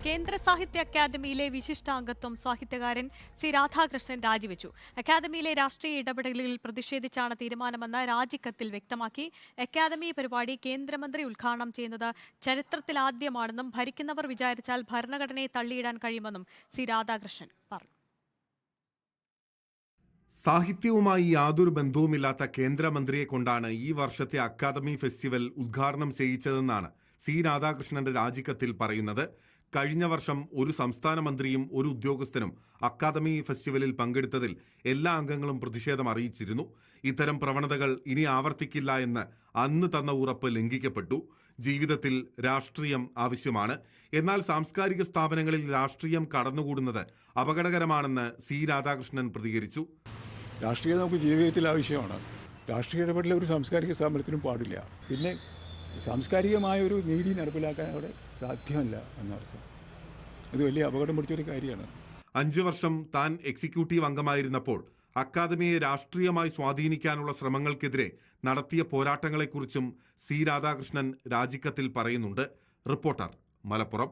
കേന്ദ്ര സാഹിത്യ അക്കാദമിയിലെ വിശിഷ്ടാംഗത്വം സാഹിത്യകാരൻ സി രാധാകൃഷ്ണൻ രാജിവെച്ചു. അക്കാദമിയിലെ രാഷ്ട്രീയ ഇടപെടലുകളിൽ പ്രതിഷേധിച്ചാണ് തീരുമാനമെന്ന് രാജിക്കത്തിൽ വ്യക്തമാക്കി. അക്കാദമി പരിപാടി കേന്ദ്രമന്ത്രി ഉദ്ഘാടനം ചെയ്യുന്നത് ചരിത്രത്തിലാദ്യമാണെന്നും ഭരിക്കുന്നവർ വിചാരിച്ചാൽ ഭരണഘടനയെ തള്ളിയിടാൻ കഴിയുമെന്നും സി രാധാകൃഷ്ണൻ പറഞ്ഞു. സാഹിത്യവുമായി യാതൊരു ബന്ധവുമില്ലാത്ത കേന്ദ്രമന്ത്രിയെ കൊണ്ടാണ് ഈ വർഷത്തെ അക്കാദമി ഫെസ്റ്റിവൽ ഉദ്ഘാടനം ചെയ്യിച്ചതെന്നാണ് സി രാധാകൃഷ്ണന്റെ രാജിക്കത്തിൽ പറയുന്നത്. കഴിഞ്ഞ വർഷം ഒരു സംസ്ഥാന മന്ത്രിയും ഒരു ഉദ്യോഗസ്ഥനും അക്കാദമി ഫെസ്റ്റിവലിൽ പങ്കെടുത്തതിൽ എല്ലാ അംഗങ്ങളും പ്രതിഷേധം അറിയിച്ചിരുന്നു. ഇത്തരം പ്രവണതകൾ ഇനി ആവർത്തിക്കില്ല എന്ന് അന്ന് തന്ന ഉറപ്പ് ലംഘിക്കപ്പെട്ടു. ജീവിതത്തിൽ രാഷ്ട്രീയം ആവശ്യമാണ്, എന്നാൽ സാംസ്കാരിക സ്ഥാപനങ്ങളിൽ രാഷ്ട്രീയം കടന്നുകൂടുന്നത് അപകടകരമാണെന്ന് സി രാധാകൃഷ്ണൻ പ്രതികരിച്ചു. രാഷ്ട്രീയം നമുക്ക് ജീവിതത്തിൽ ആവശ്യമാണ്. രാഷ്ട്രീയ ഇടപെടൽ ഒരു സാംസ്കാരിക സ്ഥാപനത്തിനും പാടില്ല. പിന്നെ സാംസ്കാരികമായ ഒരു നീതി നടപ്പിലാക്കാൻ അവിടെ സാധ്യമല്ല എന്നർത്ഥം. ഇത് വലിയ അപകടം പിടിച്ചൊരു കാര്യമാണ്. 5 വർഷം താൻ എക്സിക്യൂട്ടീവ് അംഗമായിരുന്നപ്പോൾ അക്കാദമിയെ രാഷ്ട്രീയമായി സ്വാധീനിക്കാനുള്ള ശ്രമങ്ങൾക്കെതിരെ നടത്തിയ പോരാട്ടങ്ങളെക്കുറിച്ചും സി രാധാകൃഷ്ണൻ രാജിക്കത്തിൽ പറയുന്നുണ്ട്. റിപ്പോർട്ടർ, മലപ്പുറം.